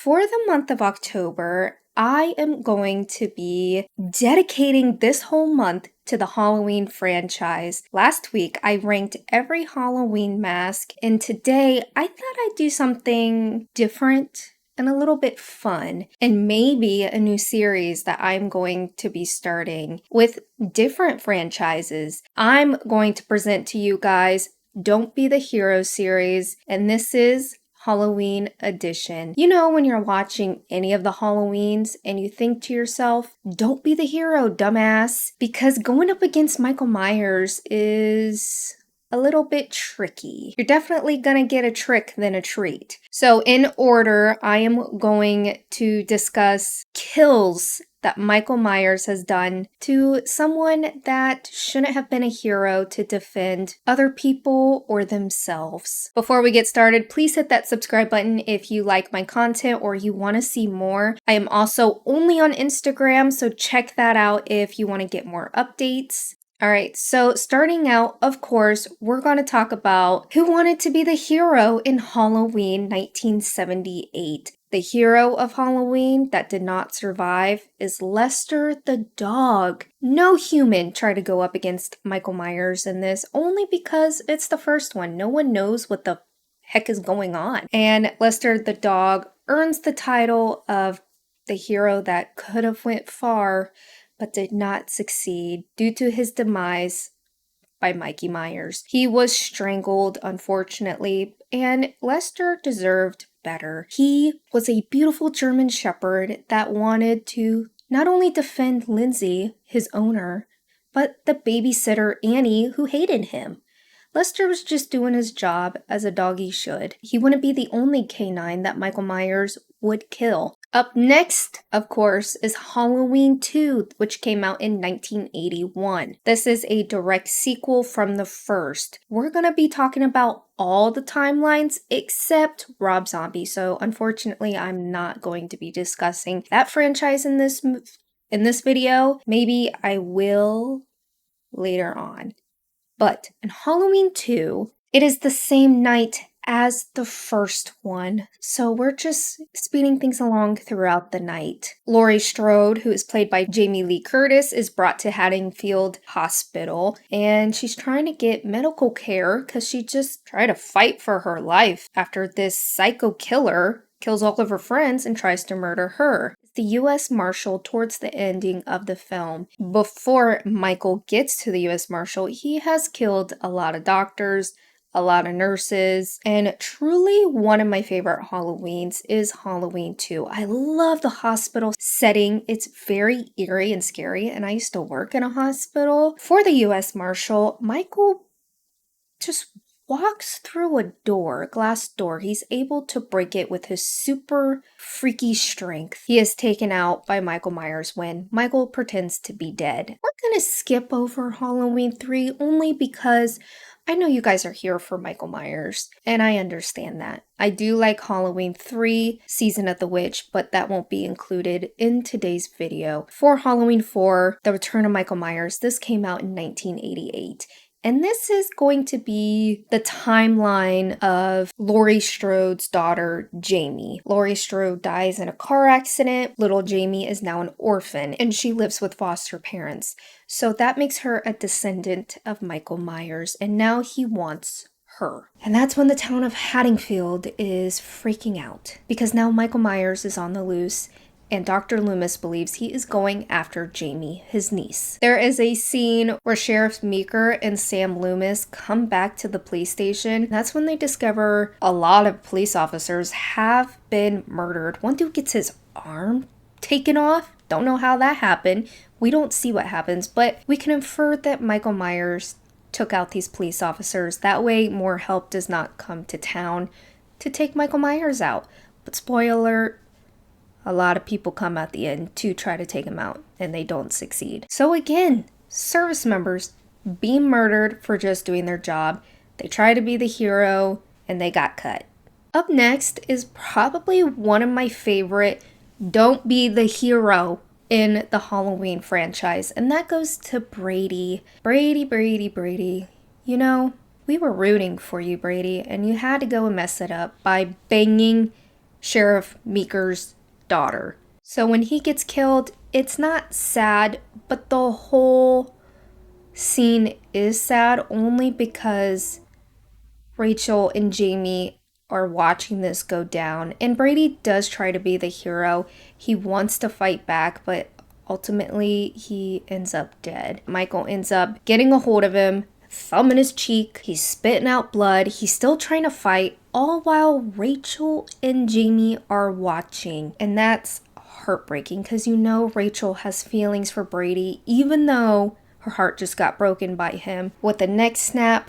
For the month of October, I am going to be dedicating this whole month to the Halloween franchise. Last week, I ranked every Halloween mask, and today I thought I'd do something different and a little bit fun, and maybe a new series that I'm going to be starting with different franchises. I'm going to present to you guys Don't Be the Hero series, and this is Halloween edition. You know, when you're watching any of the Halloweens and you think to yourself, don't be the hero, dumbass, because going up against Michael Myers is a little bit tricky. You're definitely gonna get a trick than a treat. So in order, I am going to discuss kills that Michael Myers has done to someone that shouldn't have been a hero to defend other people or themselves. Before we get started, please hit that subscribe button if you like my content or you want to see more. I am also only on Instagram, so check that out if you want to get more updates. Alright, so starting out, of course, we're going to talk about who wanted to be the hero in Halloween 1978. The hero of Halloween that did not survive is Lester the dog. No human tried to go up against Michael Myers in this, only because it's the first one. No one knows what the heck is going on. And Lester the dog earns the title of the hero that could have went far but did not succeed due to his demise by Mikey Myers. He was strangled, unfortunately, and Lester deserved better. He was a beautiful German Shepherd that wanted to not only defend Lindsay, his owner, but the babysitter Annie, who hated him. Lester was just doing his job as a doggy should. He wouldn't be the only canine that Michael Myers would kill. Up next, of course, is Halloween 2, which came out in 1981. This is a direct sequel from the first. We're going to be talking about all the timelines except Rob Zombie, so unfortunately I'm not going to be discussing that franchise in this video. Maybe I will later on. But in Halloween 2, it is the same night as the first one, so we're just speeding things along throughout the night. Laurie Strode, who is played by Jamie Lee Curtis, is brought to Haddonfield Hospital, and she's trying to get medical care because she just tried to fight for her life after this psycho killer kills all of her friends and tries to murder her. The U.S. Marshal towards the ending of the film. Before Michael gets to the U.S. Marshal, he has killed a lot of doctors, a lot of nurses, and truly one of my favorite Halloweens is Halloween 2. I love the hospital setting. It's very eerie and scary, and I used to work in a hospital. For the U.S. Marshal, Michael just walks through a door, a glass door. He's able to break it with his super freaky strength. He is taken out by Michael Myers when Michael pretends to be dead. We're gonna skip over Halloween 3 only because I know you guys are here for Michael Myers, and I understand that. I do like Halloween 3, Season of the Witch, but that won't be included in today's video. For Halloween 4, The Return of Michael Myers, this came out in 1988. And this is going to be the timeline of Laurie Strode's daughter, Jamie. Laurie Strode dies in a car accident. Little Jamie is now an orphan, and she lives with foster parents. So that makes her a descendant of Michael Myers, and now he wants her. And that's when the town of Haddonfield is freaking out, because now Michael Myers is on the loose, and Dr. Loomis believes he is going after Jamie, his niece. There is a scene where Sheriff Meeker and Sam Loomis come back to the police station. That's when they discover a lot of police officers have been murdered. One dude gets his arm taken off. Don't know how that happened. We don't see what happens, but we can infer that Michael Myers took out these police officers. That way more help does not come to town to take Michael Myers out. But spoiler alert, a lot of people come at the end to try to take him out, and they don't succeed. So again, service members being murdered for just doing their job. They try to be the hero, and they got cut. Up next is probably one of my favorite Don't Be the Hero in the Halloween franchise, and that goes to Brady. Brady. You know, we were rooting for you, Brady, and you had to go and mess it up by banging Sheriff Meeker's daughter. So when he gets killed, it's not sad, but the whole scene is sad only because Rachel and Jamie are watching this go down. And Brady does try to be the hero. He wants to fight back, but ultimately he ends up dead. Michael ends up getting a hold of him, thumb in his cheek. He's spitting out blood. He's still trying to fight, all while Rachel and Jamie are watching. And that's heartbreaking because you know Rachel has feelings for Brady, even though her heart just got broken by him. With the next snap,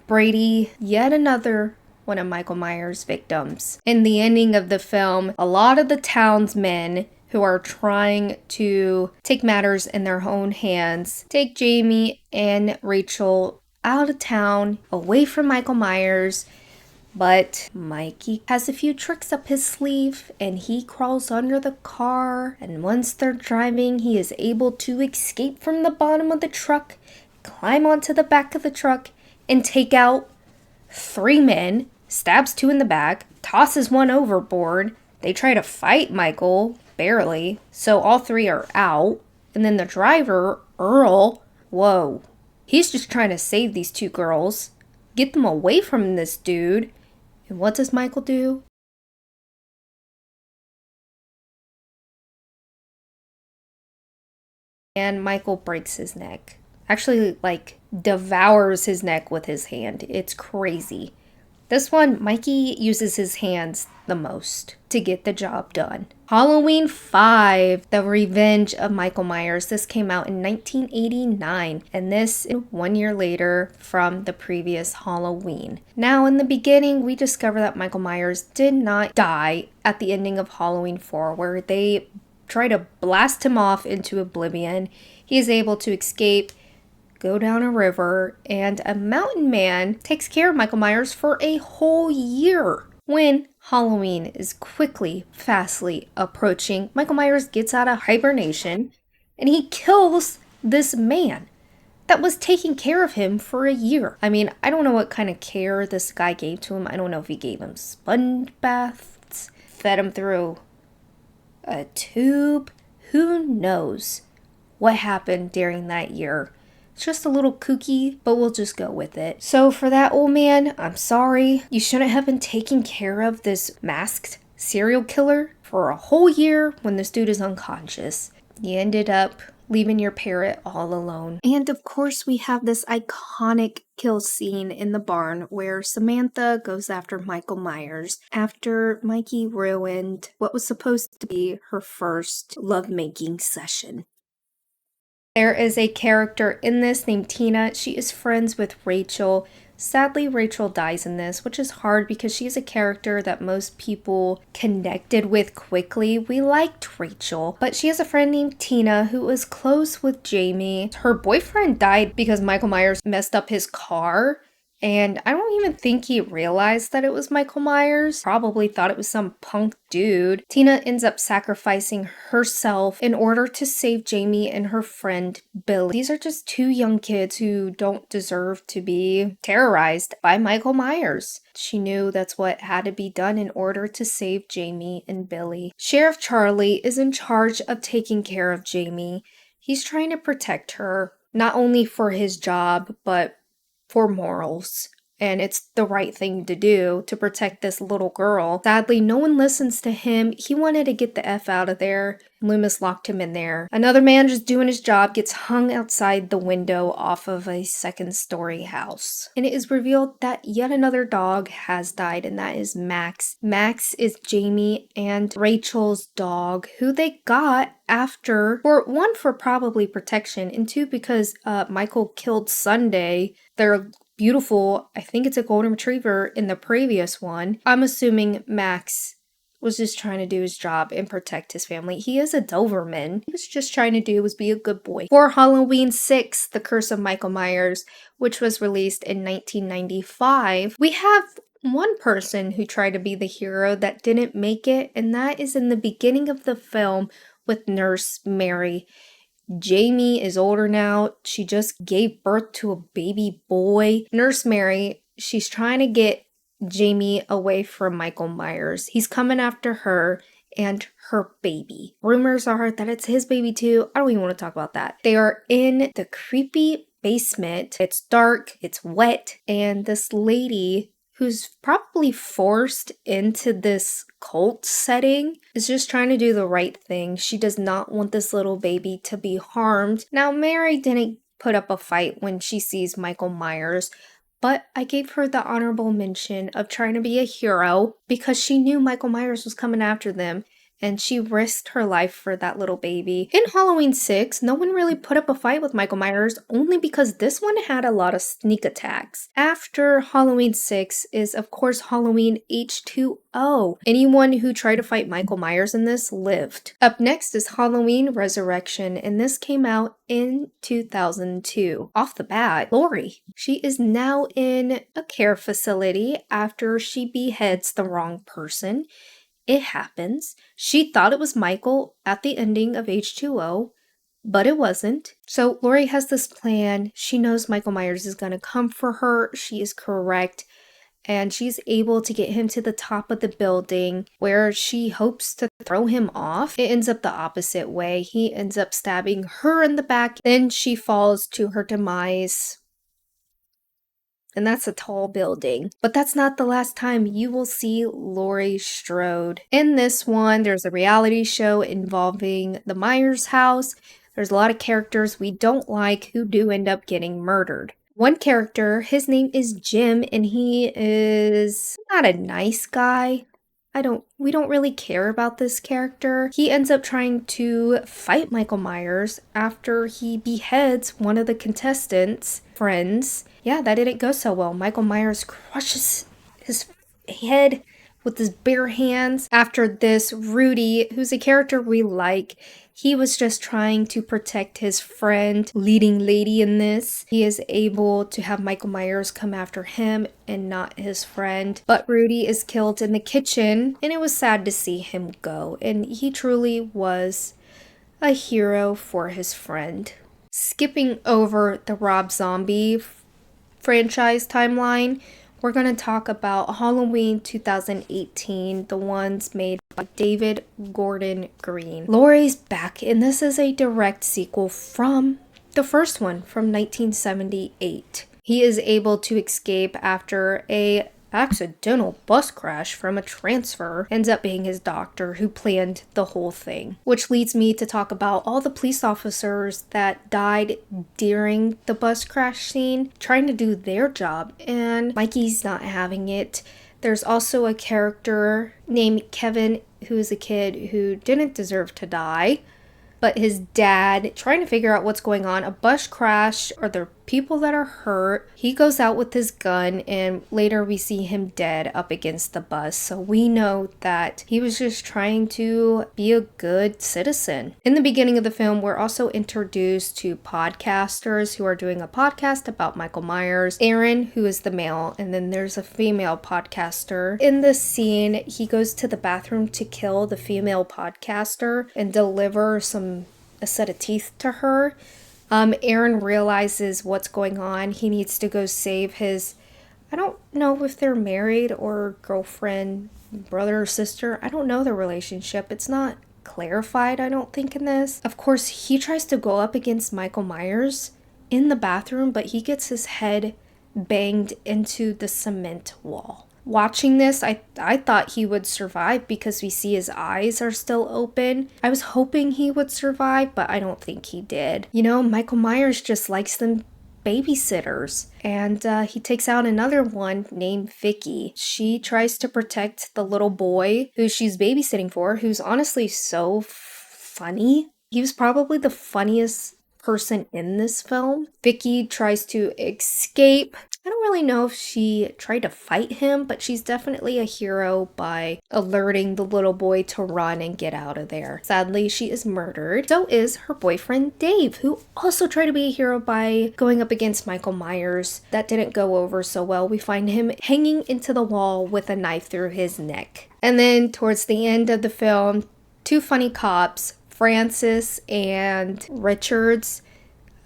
Brady, yet another one of Michael Myers' victims. In the ending of the film, a lot of the townsmen who are trying to take matters in their own hands take Jamie and Rachel out of town, away from Michael Myers. But Mikey has a few tricks up his sleeve and he crawls under the car. And once they're driving, he is able to escape from the bottom of the truck, climb onto the back of the truck, and take out 3 men, stabs 2 in the back, tosses 1 overboard. They try to fight Michael, barely, so all 3 are out. And then the driver, Earl, whoa, he's just trying to save these 2 girls, get them away from this dude. And what does Michael do? And Michael breaks his neck. Actually, devours his neck with his hand. It's crazy. This one, Mikey uses his hands the most to get the job done. Halloween 5, The Revenge of Michael Myers. This came out in 1989, and this 1 year later from the previous Halloween. Now, in the beginning, we discover that Michael Myers did not die at the ending of Halloween 4, where they try to blast him off into oblivion. He is able to escape, go down a river, and a mountain man takes care of Michael Myers for a whole year. When Halloween is fastly approaching, Michael Myers gets out of hibernation and he kills this man that was taking care of him for a year. I mean, I don't know what kind of care this guy gave to him. I don't know if he gave him sponge baths, fed him through a tube. Who knows what happened during that year? It's just a little kooky, but we'll just go with it. So for that old man, I'm sorry. You shouldn't have been taking care of this masked serial killer for a whole year when this dude is unconscious. You ended up leaving your parrot all alone. And of course, we have this iconic kill scene in the barn where Samantha goes after Michael Myers after Mikey ruined what was supposed to be her first lovemaking session. There is a character in this named Tina. She is friends with Rachel. Sadly, Rachel dies in this, which is hard because she is a character that most people connected with quickly. We liked Rachel, but she has a friend named Tina who is close with Jamie. Her boyfriend died because Michael Myers messed up his car. And I don't even think he realized that it was Michael Myers. Probably thought it was some punk dude. Tina ends up sacrificing herself in order to save Jamie and her friend Billy. These are just 2 young kids who don't deserve to be terrorized by Michael Myers. She knew that's what had to be done in order to save Jamie and Billy. Sheriff Charlie is in charge of taking care of Jamie. He's trying to protect her, not only for his job, but for morals. And it's the right thing to do to protect this little girl. Sadly, no one listens to him. He wanted to get the F out of there. Loomis locked him in there. Another man just doing his job gets hung outside the window off of a 2nd-story house. And it is revealed that yet another dog has died, and that is Max. Max is Jamie and Rachel's dog, who they got after, for probably protection, and 2, because Michael killed Sunday, their beautiful, I think it's a golden retriever in the previous one. I'm assuming Max was just trying to do his job and protect his family. He is a Doberman. He was just trying to do was be a good boy. For Halloween 6, The Curse of Michael Myers, which was released in 1995, we have one person who tried to be the hero that didn't make it, and that is in the beginning of the film with Nurse Mary. Jamie is older now. She just gave birth to a baby boy. Nurse Mary, she's trying to get Jamie away from Michael Myers. He's coming after her and her baby. Rumors are that it's his baby too. I don't even want to talk about that. They are in the creepy basement. It's dark, it's wet, and this lady who's probably forced into this cult setting is just trying to do the right thing. She does not want this little baby to be harmed. Now, Mary didn't put up a fight when she sees Michael Myers, but I gave her the honorable mention of trying to be a hero because she knew Michael Myers was coming after them, and she risked her life for that little baby. In Halloween 6, no one really put up a fight with Michael Myers only because this one had a lot of sneak attacks. After Halloween 6 is, of course, Halloween H20. Anyone who tried to fight Michael Myers in this lived. Up next is Halloween Resurrection, and this came out in 2002. Off the bat, Laurie. She is now in a care facility after she beheads the wrong person. It happens. She thought it was Michael at the ending of H2O, but it wasn't. So Laurie has this plan. She knows Michael Myers is going to come for her. She is correct. And she's able to get him to the top of the building where she hopes to throw him off. It ends up the opposite way. He ends up stabbing her in the back. Then she falls to her demise. And that's a tall building. But that's not the last time you will see Laurie Strode. In this one, there's a reality show involving the Myers house. There's a lot of characters we don't like who do end up getting murdered. One character, his name is Jim, and he is not a nice guy. We don't really care about this character. He ends up trying to fight Michael Myers after he beheads one of the contestants' friends. Yeah, that didn't go so well. Michael Myers crushes his head with his bare hands. After this, Rudy, who's a character we like, he was just trying to protect his friend, leading lady in this. He is able to have Michael Myers come after him and not his friend. But Rudy is killed in the kitchen, and it was sad to see him go. And he truly was a hero for his friend. Skipping over the Rob Zombie franchise timeline, we're going to talk about Halloween 2018, the ones made by David Gordon Green. Laurie's back, and this is a direct sequel from the first one from 1978. He is able to escape after a accidental bus crash from a transfer. Ends up being his doctor who planned the whole thing. Which leads me to talk about all the police officers that died during the bus crash scene, trying to do their job, and Mikey's not having it. There's also a character named Kevin who is a kid who didn't deserve to die, but his dad trying to figure out what's going on. A bus crash, or there are people that are hurt. He goes out with his gun, and later we see him dead up against the bus. So we know that he was just trying to be a good citizen. In the beginning of the film, we're also introduced to podcasters who are doing a podcast about Michael Myers. Aaron, who is the male, and then there's a female podcaster. In this scene, he goes to the bathroom to kill the female podcaster and deliver a set of teeth to her. Aaron realizes what's going on. He needs to go save his, I don't know if they're married or girlfriend, brother or sister. I don't know their relationship. It's not clarified, I don't think, in this. Of course, he tries to go up against Michael Myers in the bathroom, but he gets his head banged into the cement wall. Watching this, I thought he would survive because we see his eyes are still open. I was hoping he would survive, but I don't think he did. You know, Michael Myers just likes them babysitters. And he takes out another one named Vicky. She tries to protect the little boy who she's babysitting for, who's honestly so funny. He was probably the funniest person in this film. Vicky tries to escape. I don't really know if she tried to fight him, but she's definitely a hero by alerting the little boy to run and get out of there. Sadly, she is murdered. So is her boyfriend, Dave, who also tried to be a hero by going up against Michael Myers. That didn't go over so well. We find him hanging into the wall with a knife through his neck. And then towards the end of the film, two funny cops, Francis and Richards.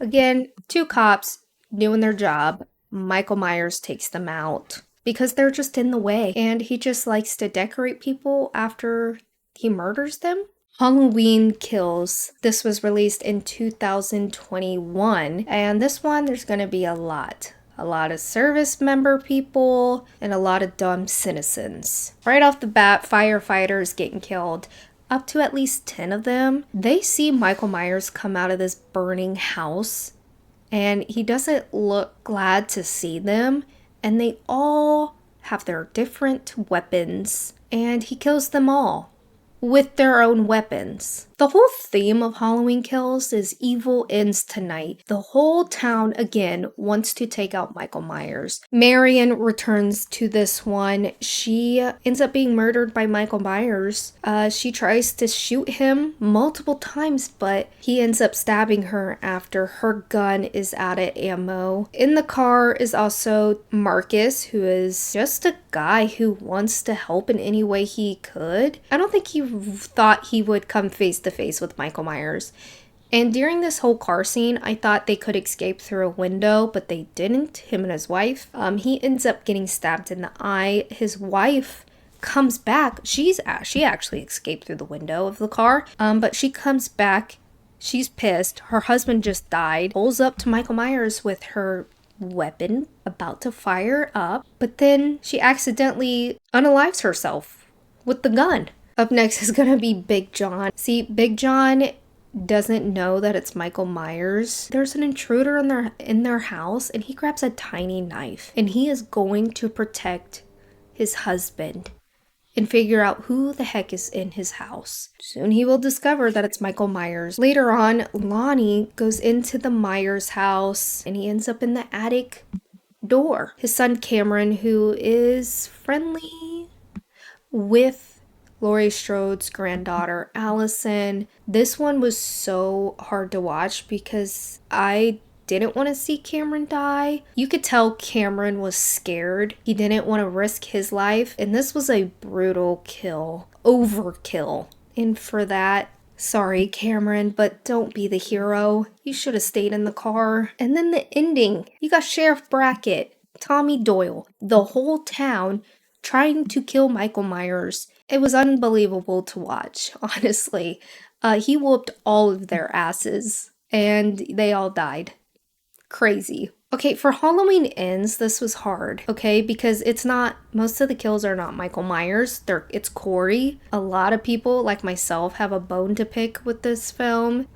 Again, two cops doing their job. Michael Myers takes them out because they're just in the way. And he just likes to decorate people after he murders them. Halloween Kills. This was released in 2021. And this one, there's going to be a lot. A lot of service member people and a lot of dumb citizens. Right off the bat, firefighters getting killed. Up to at least 10 of them. They see Michael Myers come out of this burning house, and he doesn't look glad to see them, and they all have their different weapons, and he kills them all with their own weapons. The whole theme of Halloween Kills is evil ends tonight. The whole town, again, wants to take out Michael Myers. Marion returns to this one. She ends up being murdered by Michael Myers. She tries to shoot him multiple times, but he ends up stabbing her after her gun is out of ammo. In the car is also Marcus, who is just a guy who wants to help in any way he could. I don't think he thought he would come face to face with Michael Myers. And during this whole car scene, I thought they could escape through a window, but they didn't, him and his wife. He ends up getting stabbed in the eye. His wife comes back. She actually escaped through the window of the car, but she comes back. She's pissed. Her husband just died. Pulls up to Michael Myers with her weapon, about to fire up, but then she accidentally unalives herself with the gun. Up next is gonna be Big John. See, Big John doesn't know that it's Michael Myers. There's an intruder in their house, and he grabs a tiny knife, and he is going to protect his husband and figure out who the heck is in his house. Soon he will discover that it's Michael Myers. Later on, Lonnie goes into the Myers house, and he ends up in the attic door. His son Cameron, who is friendly with Laurie Strode's granddaughter, Allison. This one was so hard to watch because I didn't want to see Cameron die. You could tell Cameron was scared. He didn't want to risk his life, and this was a brutal kill. Overkill. And for that, sorry, Cameron, but don't be the hero. You should have stayed in the car. And then the ending. You got Sheriff Brackett, Tommy Doyle, the whole town trying to kill Michael Myers. It was unbelievable to watch, honestly. He whooped all of their asses, and they all died. Crazy. Okay, for Halloween Ends, this was hard, okay? Because most of the kills are not Michael Myers. It's Corey. A lot of people, like myself, have a bone to pick with this film.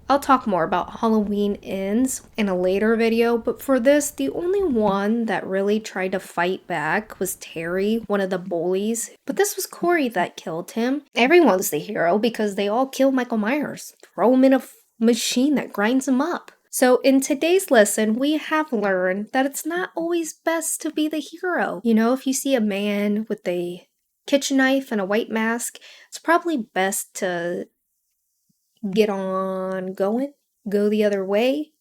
I'll talk more about Halloween Ends in a later video, but for this, the only one that really tried to fight back was Terry, one of the bullies. But this was Corey that killed him. Everyone's the hero because they all kill Michael Myers. Throw him in a machine that grinds him up. So in today's lesson, we have learned that it's not always best to be the hero. You know, if you see a man with a kitchen knife and a white mask, it's probably best to get on going, go the other way,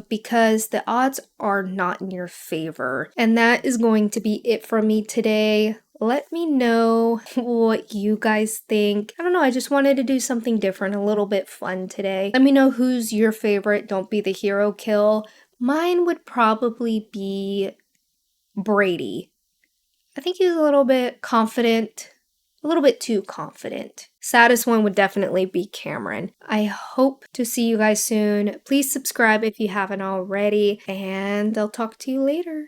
because the odds are not in your favor. And that is going to be it from me today. Let me know what you guys think. I don't know, I just wanted to do something different, a little bit fun today. Let me know who's your favorite Don't Be the Hero kill. Mine would probably be Brady. I think he's a little bit confident. A little bit too confident. Saddest one would definitely be Cameron. I hope to see you guys soon. Please subscribe if you haven't already, and I'll talk to you later.